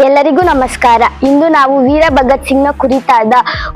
ಎಲ್ಲರಿಗೂ ನಮಸ್ಕಾರ. ಇಂದು ನಾವು ವೀರ ಭಗತ್ ಸಿಂಗ್ನ ಕುರಿತಾದ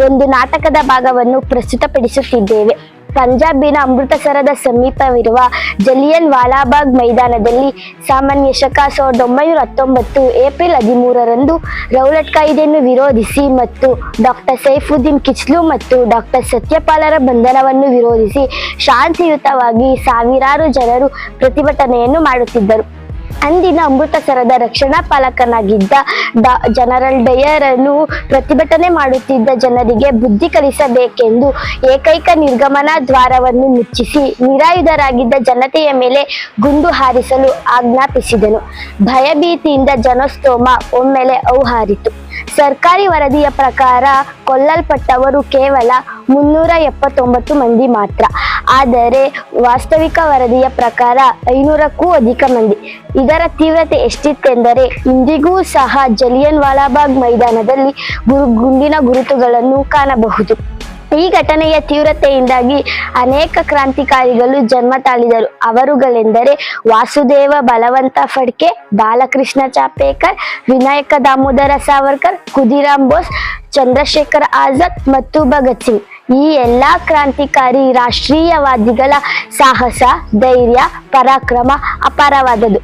ಒಂದು ನಾಟಕದ ಭಾಗವನ್ನು ಪ್ರಸ್ತುತಪಡಿಸುತ್ತಿದ್ದೇವೆ. ಪಂಜಾಬಿನ ಅಮೃತಸರದ ಸಮೀಪವಿರುವ ಜಲಿಯನ್ ವಾಲಾಬಾಗ್ ಮೈದಾನದಲ್ಲಿ ಸಾಮಾನ್ಯ ಶಕ 1919 ಏಪ್ರಿಲ್ 13ರಂದು ರೌಲಟ್ ಕಾಯ್ದೆಯನ್ನು ವಿರೋಧಿಸಿ ಮತ್ತು ಡಾಕ್ಟರ್ ಸೈಫುದ್ದೀನ್ ಕಿಚ್ಲು ಮತ್ತು ಡಾಕ್ಟರ್ ಸತ್ಯಪಾಲರ ಬಂಧನವನ್ನು ವಿರೋಧಿಸಿ ಶಾಂತಿಯುತವಾಗಿ ಸಾವಿರಾರು ಜನರು ಪ್ರತಿಭಟನೆಯನ್ನು ಮಾಡುತ್ತಿದ್ದರು. ಅಂದಿನ ಅಮೃತಸರದ ರಕ್ಷಣಾ ಪಾಲಕನಾಗಿದ್ದ ಜನರಲ್ ಡಯರ್ ಅನ್ನು ಪ್ರತಿಭಟನೆ ಮಾಡುತ್ತಿದ್ದ ಜನರಿಗೆ ಬುದ್ಧಿ ಕಲಿಸಬೇಕೆಂದು ಏಕೈಕ ನಿರ್ಗಮನ ದ್ವಾರವನ್ನು ಮುಚ್ಚಿಸಿ ನಿರಾಯುಧರಾಗಿದ್ದ ಜನತೆಯ ಮೇಲೆ ಗುಂಡು ಹಾರಿಸಲು ಆಜ್ಞಾಪಿಸಿದನು. ಭಯಭೀತಿಯಿಂದ ಜನಸ್ತೋಮ ಒಮ್ಮೆಲೆ ಔಹಾರಿತು. ಸರ್ಕಾರಿ ವರದಿಯ ಪ್ರಕಾರ ಕೊಲ್ಲಲ್ಪಟ್ಟವರು ಕೇವಲ 379 ಮಂದಿ ಮಾತ್ರ. ಆದರೆ ವಾಸ್ತವಿಕ ವರದಿಯ ಪ್ರಕಾರ 500ಕ್ಕೂ ಅಧಿಕ ಮಂದಿ. ಇದರ ತೀವ್ರತೆ ಎಷ್ಟಿತ್ತೆಂದರೆ ಇಂದಿಗೂ ಸಹ ಜಲಿಯನ್ ವಾಲಾಬಾಗ್ ಮೈದಾನದಲ್ಲಿ ಗುಂಡಿನ ಗುರುತುಗಳನ್ನು ಕಾಣಬಹುದು. ಈ ಘಟನೆಯ ತೀವ್ರತೆಯಿಂದಾಗಿ ಅನೇಕ ಕ್ರಾಂತಿಕಾರಿಗಳು ಜನ್ಮ ತಾಳಿದರು. ಅವರುಗಳೆಂದರೆ ವಾಸುದೇವ ಬಲವಂತ ಫಡ್ಕೆ, ಬಾಲಕೃಷ್ಣ ಚಾಪೇಕರ್, ವಿನಾಯಕ ದಾಮೋದರ ಸಾವರ್ಕರ್, ಖುದಿರಾಮ್ ಬೋಸ್, ಚಂದ್ರಶೇಖರ್ ಆಜಾದ್ ಮತ್ತು ಭಗತ್ ಸಿಂಗ್. ಈ ಎಲ್ಲಾ ಕ್ರಾಂತಿಕಾರಿ ರಾಷ್ಟ್ರೀಯವಾದಿಗಳ ಸಾಹಸ, ಧೈರ್ಯ, ಪರಾಕ್ರಮ ಅಪಾರವಾದದ್ದು.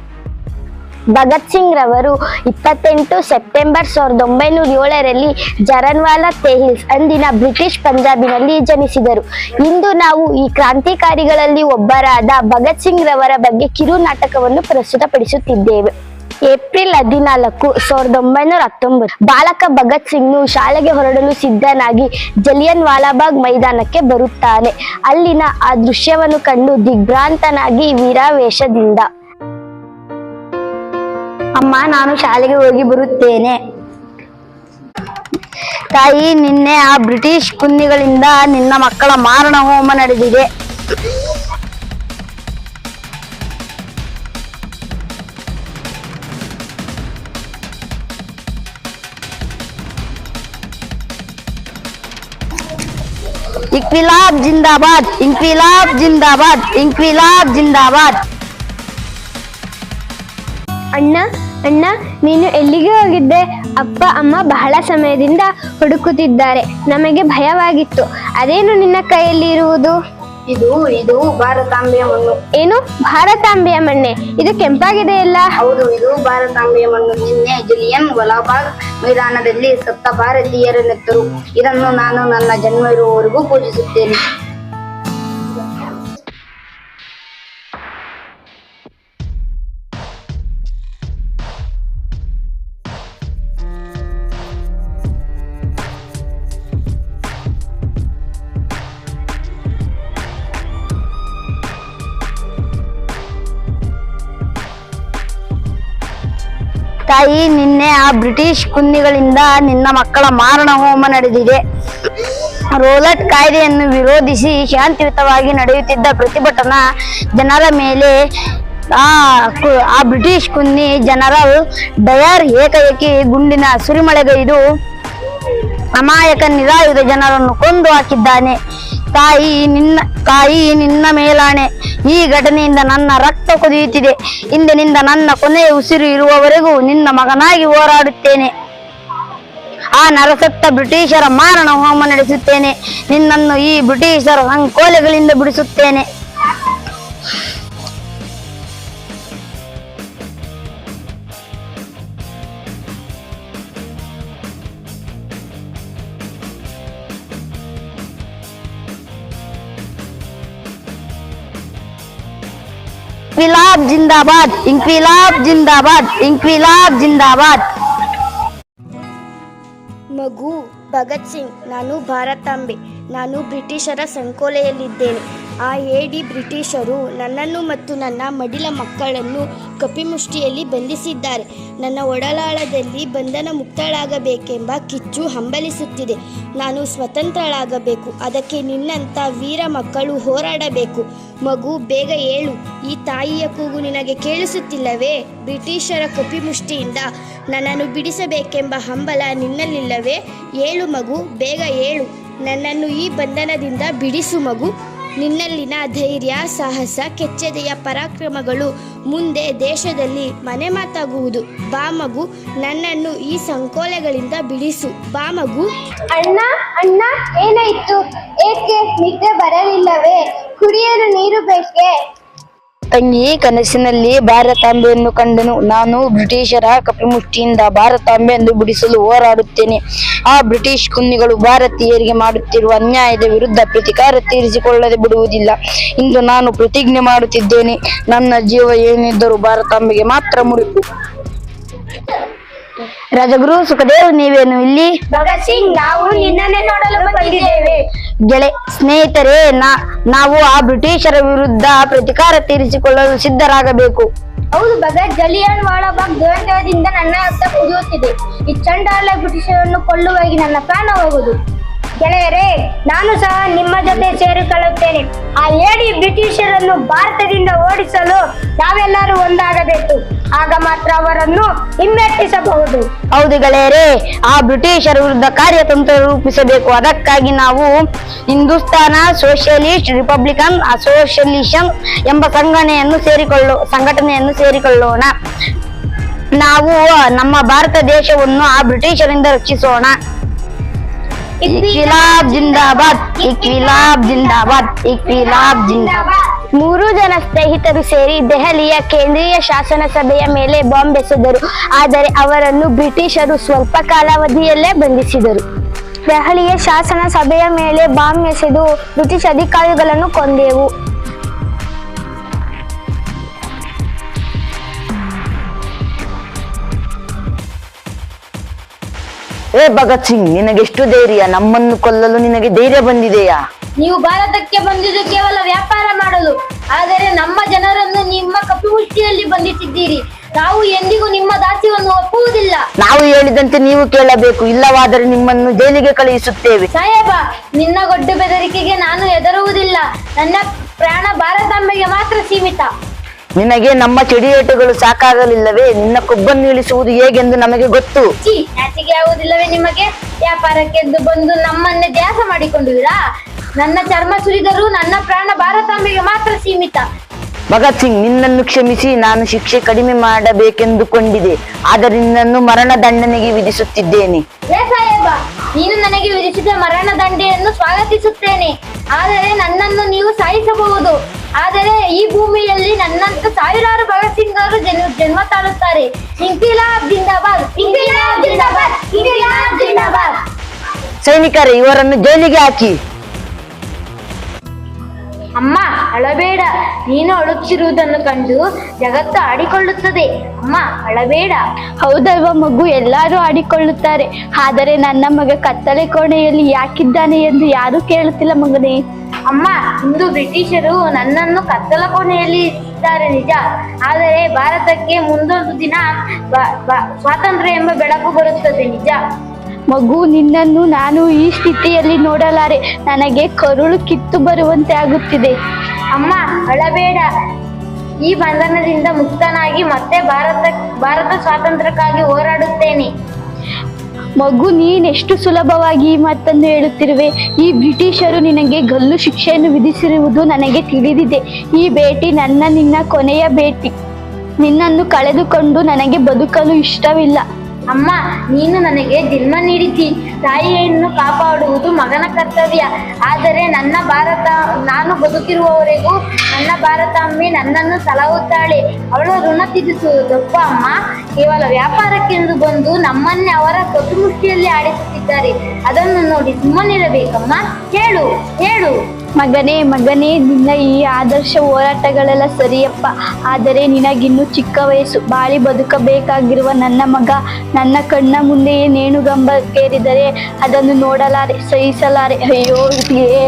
ಭಗತ್ ಸಿಂಗ್ ರವರು 28 ಸೆಪ್ಟೆಂಬರ್ 1907ರಲ್ಲಿ ಜರನ್ವಾಲಾ ತೆಹಿಲ್ಸ್ ಅಂದಿನ ಬ್ರಿಟಿಷ್ ಪಂಜಾಬಿನಲ್ಲಿ ಜನಿಸಿದರು. ಇಂದು ನಾವು ಈ ಕ್ರಾಂತಿಕಾರಿಗಳಲ್ಲಿ ಒಬ್ಬರಾದ ಭಗತ್ ಸಿಂಗ್ ರವರ ಬಗ್ಗೆ ಕಿರು ನಾಟಕವನ್ನು ಪ್ರಸ್ತುತಪಡಿಸುತ್ತಿದ್ದೇವೆ. ಏಪ್ರಿಲ್ 14, 1919 ಬಾಲಕ ಭಗತ್ ಸಿಂಗ್ನು ಶಾಲೆಗೆ ಹೊರಡಲು ಸಿದ್ಧನಾಗಿ ಜಲಿಯನ್ ವಾಲಾಬಾಗ್ ಮೈದಾನಕ್ಕೆ ಬರುತ್ತಾನೆ. ಅಲ್ಲಿನ ಆ ದೃಶ್ಯವನ್ನು ಕಂಡು ದಿಗ್ಭ್ರಾಂತನಾಗಿ ವೀರಾವೇಶದಿಂದ, ಅಮ್ಮ, ನಾನು ಶಾಲೆಗೆ ಹೋಗಿ ಬರುತ್ತೇನೆ. ತಾಯಿ, ನಿನ್ನೆ ಆ ಬ್ರಿಟಿಷ್ ಕುನ್ನಿಗಳಿಂದ ನಿನ್ನ ಮಕ್ಕಳ ಮಾರಣ ಹೋಮ ನಡೆದಿದೆ. ಇನ್ಕ್ವಿಲಾಬ್ ಜಿಂದಾಬಾದ್, ಇನ್ಕ್ವಿಲಾಬ್ ಜಿಂದಾಬಾದ್, ಇನ್ಕ್ವಿಲಾಬ್ ಜಿಂದಾಬಾದ್. ಅಣ್ಣ ಅಣ್ಣ, ನೀನು ಎಲ್ಲಿಗೆ ಹೋಗಿದ್ದೆ? ಅಪ್ಪ ಅಮ್ಮ ಬಹಳ ಸಮಯದಿಂದ ಹುಡುಕುತ್ತಿದ್ದಾರೆ. ನಮಗೆ ಭಯವಾಗಿತ್ತು. ಅದೇನು ನಿನ್ನ ಕೈಯಲ್ಲಿ ಇರುವುದು? ಇದು ಭಾರತಾಂಬೆಯ ಮಣ್ಣು. ಏನು ಭಾರತಾಂಬೆಯ ಮಣ್ಣೆ? ಇದು ಕೆಂಪಾಗಿದೆಯಲ್ಲ? ಹೌದು, ಇದು ಭಾರತಾಂಬೆಯ ಮಣ್ಣು. ನಿನ್ನೆ ಜಲಿಯನ್ ವಾಲಾಬಾಗ್ ಮೈದಾನದಲ್ಲಿ ಸತ್ತ ಭಾರತೀಯರ ನೆತ್ತರು. ಇದನ್ನು ನಾನು ನನ್ನ ಜನ್ಮ ಇರುವವರೆಗೂ ಪೂಜಿಸುತ್ತೇನೆ. ತಾಯಿ, ನಿನ್ನೆ ಆ ಬ್ರಿಟಿಷ್ ಕುನ್ನಿಗಳಿಂದ ನಿನ್ನ ಮಕ್ಕಳ ಮಾರಣ ಹೋಮ ನಡೆದಿದೆ. ರೌಲಟ್ ಕಾಯ್ದೆಯನ್ನು ವಿರೋಧಿಸಿ ಶಾಂತಿಯುತವಾಗಿ ನಡೆಯುತ್ತಿದ್ದ ಪ್ರತಿಭಟನಾ ಜನರ ಮೇಲೆ ಆ ಬ್ರಿಟಿಷ್ ಕುನ್ನಿ ಜನರಲ್ ಡಯರ್ ಏಕಾಏಕಿ ಗುಂಡಿನ ಸುರಿಮಳೆಗೈದು ಅಮಾಯಕ ನಿರಾಯುಧ ಜನರನ್ನು ಕೊಂದು ಹಾಕಿದ್ದಾನೆ. ತಾಯಿ, ನಿನ್ನ ಮೇಲಾಣೆ, ಈ ಘಟನೆಯಿಂದ ನನ್ನ ರಕ್ತ ಕುದಿಯುತ್ತಿದೆ. ಇಂದಿನಿಂದ ನನ್ನ ಕೊನೆಯ ಉಸಿರು ಇರುವವರೆಗೂ ನಿನ್ನ ಮಗನಾಗಿ ಹೋರಾಡುತ್ತೇನೆ. ಆ ನರಸತ್ತ ಬ್ರಿಟಿಷರ ಮಾರಣ ಹೋಮ ನಡೆಸುತ್ತೇನೆ. ನಿನ್ನನ್ನು ಈ ಬ್ರಿಟಿಷರ ಸಂಕೋಲೆಗಳಿಂದ ಬಿಡಿಸುತ್ತೇನೆ. ಇನ್ಕ್ವಿಲಾಬ್ ಜಿಂದಾಬಾದ್, ಇನ್ಕ್ವಿಲಾಬ್ ಜಿಂದಾಬಾದ್, ಇನ್ಕ್ವಿಲಾಬ್ ಜಿಂದಾಬಾದ್. ಮಗು ಭಗತ್ ಸಿಂಗ್, ನಾನು ಭಾರತಾಂಬೆ. ನಾನು ಬ್ರಿಟಿಷರ ಸಂಕೋಲೆಯಲ್ಲಿದ್ದೇನೆ. ಆ ಹೇಡಿ ಬ್ರಿಟಿಷರು ನನ್ನನ್ನು ಮತ್ತು ನನ್ನ ಮಡಿಲ ಮಕ್ಕಳನ್ನು ಕಪಿಮುಷ್ಟಿಯಲ್ಲಿ ಬಂಧಿಸಿದ್ದಾರೆ. ನನ್ನ ಒಡಲಾಳದಲ್ಲಿ ಬಂಧನ ಮುಕ್ತಳಾಗಬೇಕೆಂಬ ಕಿಚ್ಚು ಹಂಬಲಿಸುತ್ತಿದೆ. ನಾನು ಸ್ವತಂತ್ರಳಾಗಬೇಕು. ಅದಕ್ಕೆ ನಿನ್ನಂಥ ವೀರ ಮಕ್ಕಳು ಹೋರಾಡಬೇಕು. ಮಗು, ಬೇಗ ಏಳು. ಈ ತಾಯಿಯ ಕೂಗು ನಿನಗೆ ಕೇಳಿಸುತ್ತಿಲ್ಲವೇ? ಬ್ರಿಟಿಷರ ಕಪಿಮುಷ್ಟಿಯಿಂದ ನನ್ನನ್ನು ಬಿಡಿಸಬೇಕೆಂಬ ಹಂಬಲ ನಿನ್ನಲ್ಲಿಲ್ಲವೇ? ಏಳು ಮಗು, ಬೇಗ ಏಳು. ನನ್ನನ್ನು ಈ ಬಂಧನದಿಂದ ಬಿಡಿಸು ಮಗು. ನಿನ್ನಲ್ಲಿನ ಧೈರ್ಯ, ಸಾಹಸ, ಕೆಚ್ಚೆದೆಯ ಪರಾಕ್ರಮಗಳು ಮುಂದೆ ದೇಶದಲ್ಲಿ ಮನೆ ಮಾತಾಗುವುದು. ಬಾ ಮಗು, ನನ್ನನ್ನು ಈ ಸಂಕೋಲೆಗಳಿಂದ ಬಿಡಿಸು. ಬಾ ಮಗು. ಅಣ್ಣ ಅಣ್ಣ, ಏನಾಯ್ತು? ಏಕೆ ನಿದ್ದೆ ಬರಲಿಲ್ಲವೇ? ಕುಡಿಯಲು ನೀರು ಬೇಕೇ? ತಂಗಿ, ಕನಸಿನಲ್ಲಿ ಭಾರತಾಂಬೆಯನ್ನು ಕಂಡನು. ನಾನು ಬ್ರಿಟಿಷರ ಕಪಿಮುಷ್ಟಿಯಿಂದ ಭಾರತಾಂಬೆಯನ್ನು ಬಿಡಿಸಲು ಹೋರಾಡುತ್ತೇನೆ. ಆ ಬ್ರಿಟಿಷ್ ಕುನ್ನಿಗಳು ಭಾರತೀಯರಿಗೆ ಮಾಡುತ್ತಿರುವ ಅನ್ಯಾಯದ ವಿರುದ್ಧ ಪ್ರತಿಕಾರ ತೀರಿಸಿಕೊಳ್ಳದೆ ಬಿಡುವುದಿಲ್ಲ. ಇಂದು ನಾನು ಪ್ರತಿಜ್ಞೆ ಮಾಡುತ್ತಿದ್ದೇನೆ, ನನ್ನ ಜೀವ ಏನಿದ್ದರೂ ಭಾರತಾಂಬೆಗೆ ಮಾತ್ರ ಮುಡಿಪು. ರಾಜಗುರು ಸುಖದೇವ್, ನೀವೇನು ಇಲ್ಲಿ? ಭಗತ್ ಸಿಂಗ್, ನಾವು ನಿನ್ನನ್ನೇ ನೋಡಲು ಬಂದಿದ್ದೇವೆ. ಸ್ನೇಹಿತರೆ, ನಾವು ಆ ಬ್ರಿಟಿಷರ ವಿರುದ್ಧ ಪ್ರತಿಕಾರ ತೀರಿಸಿಕೊಳ್ಳಲು ಸಿದ್ಧರಾಗಬೇಕು. ಹೌದು ಭಗತ್, ಜಲಿಯನ್ ವಾಲಾಬಾಗ್ ದುರಂತದಿಂದ ನನ್ನ ರಕ್ತ ಕುದಿಯುತ್ತಿದೆ. ಈ ಚಂಡಾಲ ಬ್ರಿಟಿಷರನ್ನು ಕೊಲ್ಲುವಾಗಿ ನನ್ನ ಪ್ರಾಣ ಹೋಗುವುದು. ಗೆಳೆಯರೇ, ನಾನು ಸಹ ನಿಮ್ಮ ಜೊತೆ ಸೇರಿಕೊಳ್ಳುತ್ತೇನೆ. ಆ ಏಡಿ ಬ್ರಿಟಿಷರನ್ನು ಭಾರತದಿಂದ ಓಡಿಸಲು ನಾವೆಲ್ಲರೂ ಒಂದಾಗಬೇಕು. ಆಗ ಮಾತ್ರ ಅವರನ್ನು ಹಿಮ್ಮೆಟ್ಟಿಸಬಹುದು. ಹೌದು ಗೆಳೆಯರೇ, ಆ ಬ್ರಿಟಿಷರ ವಿರುದ್ಧ ಕಾರ್ಯತಂತ್ರ ರೂಪಿಸಬೇಕು. ಅದಕ್ಕಾಗಿ ನಾವು ಹಿಂದೂಸ್ತಾನ ಸೋಷಿಯಲಿಸ್ಟ್ ರಿಪಬ್ಲಿಕನ್ ಅಸೋಸಿಯೇಷನ್ ಎಂಬ ಸಂಘಟನೆಯನ್ನು ಸೇರಿಕೊಳ್ಳೋಣ. ನಾವು ನಮ್ಮ ಭಾರತ ದೇಶವನ್ನು ಆ ಬ್ರಿಟಿಷರಿಂದ ರಕ್ಷಿಸೋಣ. ಇಕ್ವಿಲಾಬ್ ಜಿಂದಾಬಾದ್, ಇಕ್ವಿಲಾಬ್ ಜಿಂದಾಬಾದ್, ಇಕ್ವಿಲಾಬ್ ಜಿಂದಾಬಾದ್. 3 ಜನ ಸ್ನೇಹಿತರು ಸೇರಿ ದೆಹಲಿಯ ಕೇಂದ್ರೀಯ ಶಾಸನ ಸಭೆಯ ಮೇಲೆ ಬಾಂಬ್ ಎಸೆದರು. ಆದರೆ ಅವರನ್ನು ಬ್ರಿಟಿಷರು ಸ್ವಲ್ಪ ಕಾಲಾವಧಿಯಲ್ಲೇ ಬಂಧಿಸಿದರು. ದೆಹಲಿಯ ಶಾಸನ ಸಭೆಯ ಮೇಲೆ ಬಾಂಬ್ ಎಸೆದು ಬ್ರಿಟಿಷ್ ಅಧಿಕಾರಿಗಳನ್ನು ಕೊಂದೆವು. ಏ ಭಗತ್ ಸಿಂಗ್, ನಿನಗೆಷ್ಟು ಧೈರ್ಯ? ನಮ್ಮನ್ನು ಕೊಲ್ಲಲು ನಿನಗೆ ಧೈರ್ಯ ಬಂದಿದೆಯಾ? ನೀವು ಭಾರತಕ್ಕೆ ಬಂದಿದ್ದು ಕೇವಲ ವ್ಯಾಪಾರ ಮಾಡಲು, ಆದರೆ ನಮ್ಮ ಜನರನ್ನು ನಿಮ್ಮ ಕಪಿಮುಷ್ಟಿಯಲ್ಲಿ ಬಂಧಿಸಿದ್ದೀರಿ. ನಾವು ಎಂದಿಗೂ ನಿಮ್ಮ ದಾಸ್ಯವನ್ನು ಒಪ್ಪುವುದಿಲ್ಲ. ನಾವು ಹೇಳಿದಂತೆ ನೀವು ಕೇಳಬೇಕು, ಇಲ್ಲವಾದರೆ ನಿಮ್ಮನ್ನು ಜೈಲಿಗೆ ಕಳುಹಿಸುತ್ತೇವೆ. ಸಾಹೇಬ, ನಿನ್ನ ಗೊಡ್ಡು ಬೆದರಿಕೆಗೆ ನಾನು ಹೆದರುವುದಿಲ್ಲ. ನನ್ನ ಪ್ರಾಣ ಭಾರತಾಂಬೆಗೆ ಮಾತ್ರ ಸೀಮಿತ. ನಿನಗೆ ನಮ್ಮ ಚಡಿಯೇಟುಗಳು ಸಾಕಾಗಲಿಲ್ಲವೇ? ನಿನ್ನ ಕೊಬ್ಬನ್ನು ಇಳಿಸುವುದು ಹೇಗೆಂದು ನಮಗೆ ಗೊತ್ತು. ನಾಚಿಕೆ ಆಗುವುದಿಲ್ಲವೇ ನಿಮಗೆ? ವ್ಯಾಪಾರಕ್ಕೆಂದು ಬಂದು ನಮ್ಮನ್ನೇ ದ್ಯಾಸ ಮಾಡಿಕೊಂಡುವಿರಾ? ನನ್ನ ಚರ್ಮ ಸುರಿದರೂ ನನ್ನ ಪ್ರಾಣ ಭಾರತಾಂಬೆಗೆ ಮಾತ್ರ ಸೀಮಿತ. ಭಗತ್ ಸಿಂಗ್, ನಿನ್ನನ್ನು ಕ್ಷಮಿಸಿ. ನಾನು ಶಿಕ್ಷೆ ಕಡಿಮೆ ಮಾಡಬೇಕೆಂದುಕೊಂಡಿದ್ದೆ, ಆದರೆ ನಿನ್ನನ್ನು ಮರಣ ದಂಡನೆಗೆ ವಿಧಿಸುತ್ತಿದ್ದೇನೆ. ಸಾಹೇಬ, ನೀನು ನನಗೆ ವಿಧಿಸಿದ ಮರಣ ದಂಡೆಯನ್ನು ಸ್ವಾಗತಿಸುತ್ತೇನೆ. ಆದರೆ ನನ್ನನ್ನು ನೀವು ಸಾಯಿಸಬಹುದು. ಆದರೆ ಈ ಭೂಮಿಯಲ್ಲಿ ನನ್ನಂತ ಸಾವಿರಾರು ಭಗತ್ ಸಿಂಗರು ಜನ್ಮ ತಾಳುತ್ತಾರೆ. ಇನ್ಕಿಲಾಬ್ ಜಿಂದಾಬಾದ್, ಇನ್ಕಿಲಾಬ್ ಜಿಂದಾಬಾದ್, ಇನ್ಕಿಲಾಬ್ ಜಿಂದಾಬಾದ್. ಸೈನಿಕರೇ, ಇವರನ್ನು ಜೈಲಿಗೆ ಹಾಕಿ. ಅಮ್ಮ, ಅಳಬೇಡ. ನೀನು ಅಳುತ್ತಿರುವುದನ್ನು ಕಂಡು ಜಗತ್ತು ಆಡಿಕೊಳ್ಳುತ್ತದೆ. ಅಮ್ಮ, ಅಳಬೇಡ. ಹೌದಲ್ವಾ ಮಗು, ಎಲ್ಲರೂ ಆಡಿಕೊಳ್ಳುತ್ತಾರೆ. ಆದರೆ ನನ್ನ ಮಗ ಕತ್ತಲೆ ಕೋಣೆಯಲ್ಲಿ ಯಾಕಿದ್ದಾನೆ ಎಂದು ಯಾರೂ ಕೇಳುತ್ತಿಲ್ಲ ಮಗನೇ. ಅಮ್ಮ, ಇಂದು ಬ್ರಿಟಿಷರು ನನ್ನನ್ನು ಕತ್ತಲ ಕೋಣೆಯಲ್ಲಿ ಇದ್ದಾರೆ ನಿಜ. ಆದರೆ ಭಾರತಕ್ಕೆ ಮುಂದೊಂದು ದಿನ ಸ್ವಾತಂತ್ರ್ಯ ಎಂಬ ಬೆಳಕು ಬರುತ್ತದೆ ನಿಜ. ಮಗು, ನಿನ್ನನ್ನು ನಾನು ಈ ಸ್ಥಿತಿಯಲ್ಲಿ ನೋಡಲಾರೆ. ನನಗೆ ಕರುಳು ಕಿತ್ತು ಬರುವಂತೆ ಆಗುತ್ತಿದೆ. ಅಮ್ಮ, ಅಳಬೇಡ. ಈ ಬಂಧನದಿಂದ ಮುಕ್ತನಾಗಿ ಮತ್ತೆ ಭಾರತ ಸ್ವಾತಂತ್ರ್ಯಕ್ಕಾಗಿ ಹೋರಾಡುತ್ತೇನೆ. ಮಗು, ನೀನೆಷ್ಟು ಸುಲಭವಾಗಿ ಈ ಮಾತನ್ನು ಹೇಳುತ್ತಿರುವೆ. ಈ ಬ್ರಿಟಿಷರು ನಿನಗೆ ಗಲ್ಲು ಶಿಕ್ಷೆಯನ್ನು ವಿಧಿಸಿರುವುದು ನನಗೆ ತಿಳಿದಿದೆ. ಈ ಭೇಟಿ ನಿನ್ನ ಕೊನೆಯ ಭೇಟಿ. ನಿನ್ನನ್ನು ಕಳೆದುಕೊಂಡು ನನಗೆ ಬದುಕಲು ಇಷ್ಟವಿಲ್ಲ. ಅಮ್ಮ, ನೀನು ನನಗೆ ಜನ್ಮ ನೀಡಿದ್ದಿ. ತಾಯಿಯನ್ನು ಕಾಪಾಡುವುದು ಮಗನ ಕರ್ತವ್ಯ. ಆದರೆ ನಾನು ಬದುಕಿರುವವರೆಗೂ ನನ್ನ ಭಾರತಾಂಬೆ ನನ್ನನ್ನು ಸಲಹುತ್ತಾಳೆ. ಅವಳು ಋಣ ತೀರಿಸುವುದು ತಪ್ಪ ಅಮ್ಮ. ಕೇವಲ ವ್ಯಾಪಾರಕ್ಕೆಂದು ಬಂದು ನಮ್ಮನ್ನೇ ಅವರ ಕಪಿಮುಷ್ಟಿಯಲ್ಲಿ ಆಡಿಸುತ್ತಿದ್ದಾರೆ. ಅದನ್ನು ನೋಡಿ ಸುಮ್ಮನಿರಬೇಕಮ್ಮ. ಹೇಳು ಹೇಳು. ಮಗನೇ, ನಿನ್ನ ಈ ಆದರ್ಶ ಹೋರಾಟಗಳೆಲ್ಲ ಸರಿಯಪ್ಪ. ಆದರೆ ನಿನಗಿನ್ನು ಚಿಕ್ಕ ವಯಸ್ಸು. ಬಾಳಿ ಬದುಕಬೇಕಾಗಿರುವ ನನ್ನ ಮಗ ನನ್ನ ಕಣ್ಣ ಮುಂದೆಯೇ ನೇಣುಗಂಬಕ್ಕೇರಿದರೆ ಅದನ್ನು ನೋಡಲಾರೆ, ಸಹಿಸಲಾರೆ. ಅಯ್ಯೋ ವಿಧಿಯೇ.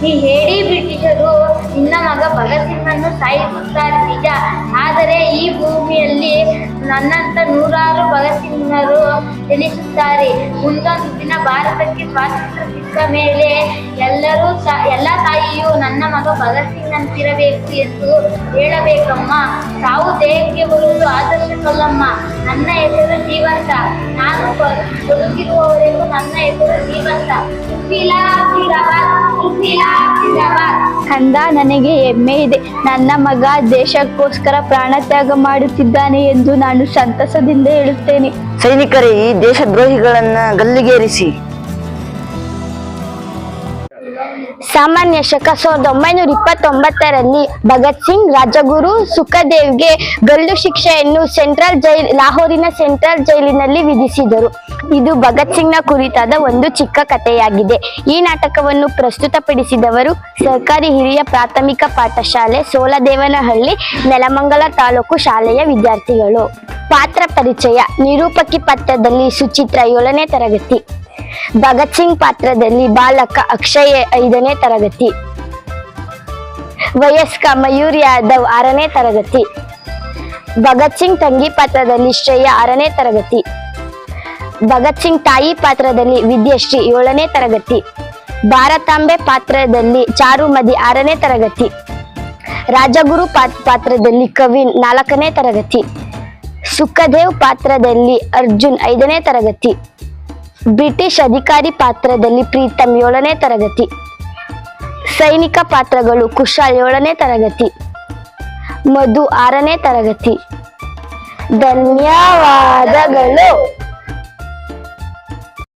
ಈ ಹೇಳಿ ಬ್ರಿಟಿಷರು ನಿನ್ನ ಮಗ ಭಗತ್ ಸಿಂಗನ್ನು ಸಾಯಿಸುತ್ತಾರೆ ನಿಜ. ಆದರೆ ಈ ಭೂಮಿಯಲ್ಲಿ ನನ್ನಂತ ನೂರಾರು ಭಗತ್ ಸಿಂಗರು ಜನಿಸುತ್ತಾರೆ. ಮುಂದೊಂದು ದಿನ ಭಾರತಕ್ಕೆ ಸ್ವಾತಂತ್ರ್ಯ ಸಿಕ್ಕ ಮೇಲೆ ಎಲ್ಲ ತಾಯಿಯು ನನ್ನ ಮಗ ಭಗತ್ ಸಿಂಗ್ ಅಂತಿರಬೇಕು ಎಂದು ಹೇಳಬೇಕಮ್ಮ. ತಾವು ದೇಹಕ್ಕೆ ಬರುವುದು ಆದರ್ಶಕ್ಕಲ್ಲಮ್ಮ. ನನ್ನ ಹೆಸರು ಜೀವಂತ. ನಾನು ಬದುಕಿರುವವರೆಗೂ ನನ್ನ ಹೆಸರು ಜೀವಂತ. ಜಿಂದಾಬಾದ್. ಕಂದ, ನನಗೆ ಹೆಮ್ಮೆ ಇದೆ. ನನ್ನ ಮಗ ದೇಶಕ್ಕೋಸ್ಕರ ಪ್ರಾಣ ತ್ಯಾಗ ಮಾಡುತ್ತಿದ್ದಾನೆ ಎಂದು ನಾನು ಸಂತಸದಿಂದ ಹೇಳುತ್ತೇನೆ. ಸೈನಿಕರೇ, ಈ ದೇಶದ್ರೋಹಿಗಳನ್ನ ಗಲ್ಲಿಗೇರಿಸಿ. ಸಾಮಾನ್ಯ ಶಕ 1929ರಲ್ಲಿ ಭಗತ್ ಸಿಂಗ್ ರಾಜಗುರು ಸುಖದೇವ್ಗೆ ಗಲ್ಲು ಶಿಕ್ಷೆಯನ್ನು ಲಾಹೋರಿನ ಸೆಂಟ್ರಲ್ ಜೈಲಿನಲ್ಲಿ ವಿಧಿಸಿದರು. ಇದು ಭಗತ್ ಸಿಂಗ್ನ ಕುರಿತಾದ ಒಂದು ಚಿಕ್ಕ ಕಥೆಯಾಗಿದೆ. ಈ ನಾಟಕವನ್ನು ಪ್ರಸ್ತುತಪಡಿಸಿದವರು ಸರ್ಕಾರಿ ಹಿರಿಯ ಪ್ರಾಥಮಿಕ ಪಾಠಶಾಲೆ ಸೋಲದೇವನಹಳ್ಳಿ, ನೆಲಮಂಗಲ ತಾಲೂಕು ಶಾಲೆಯ ವಿದ್ಯಾರ್ಥಿಗಳು. ಪಾತ್ರ ಪರಿಚಯ: ನಿರೂಪಕಿ ಪಾತ್ರದಲ್ಲಿ ಸುಚಿತ್ರ 7ನೇ ತರಗತಿ, ಭಗತ್ ಸಿಂಗ್ ಪಾತ್ರದಲ್ಲಿ ಬಾಲಕ ಅಕ್ಷಯ್ 5ನೇ ತರಗತಿ, ವಯಸ್ಕ ಮಯೂರ್ ಯಾದವ್ 6ನೇ ತರಗತಿ, ಭಗತ್ ಸಿಂಗ್ ತಂಗಿ ಪಾತ್ರದಲ್ಲಿ ಶ್ರೇಯಾ 6ನೇ ತರಗತಿ, ಭಗತ್ ಸಿಂಗ್ ತಾಯಿ ಪಾತ್ರದಲ್ಲಿ ವಿದ್ಯಶ್ರೀ 7ನೇ ತರಗತಿ, ಭಾರತಾಂಬೆ ಪಾತ್ರದಲ್ಲಿ ಚಾರುಮತಿ 6ನೇ ತರಗತಿ, ರಾಜಗುರು ಪಾತ್ರದಲ್ಲಿ ಕವಿನ್ 4ನೇ ತರಗತಿ, ಸುಖದೇವ್ ಪಾತ್ರದಲ್ಲಿ ಅರ್ಜುನ್ 5ನೇ ತರಗತಿ, ಬ್ರಿಟಿಷ್ ಅಧಿಕಾರಿ ಪಾತ್ರದಲ್ಲಿ ಪ್ರೀತಮ್ 7ನೇ ತರಗತಿ, ಸೈನಿಕ ಪಾತ್ರಗಳು ಕುಶಾಲ್ 7ನೇ ತರಗತಿ, ಮಧು 6ನೇ ತರಗತಿ. ಧನ್ಯವಾದಗಳು.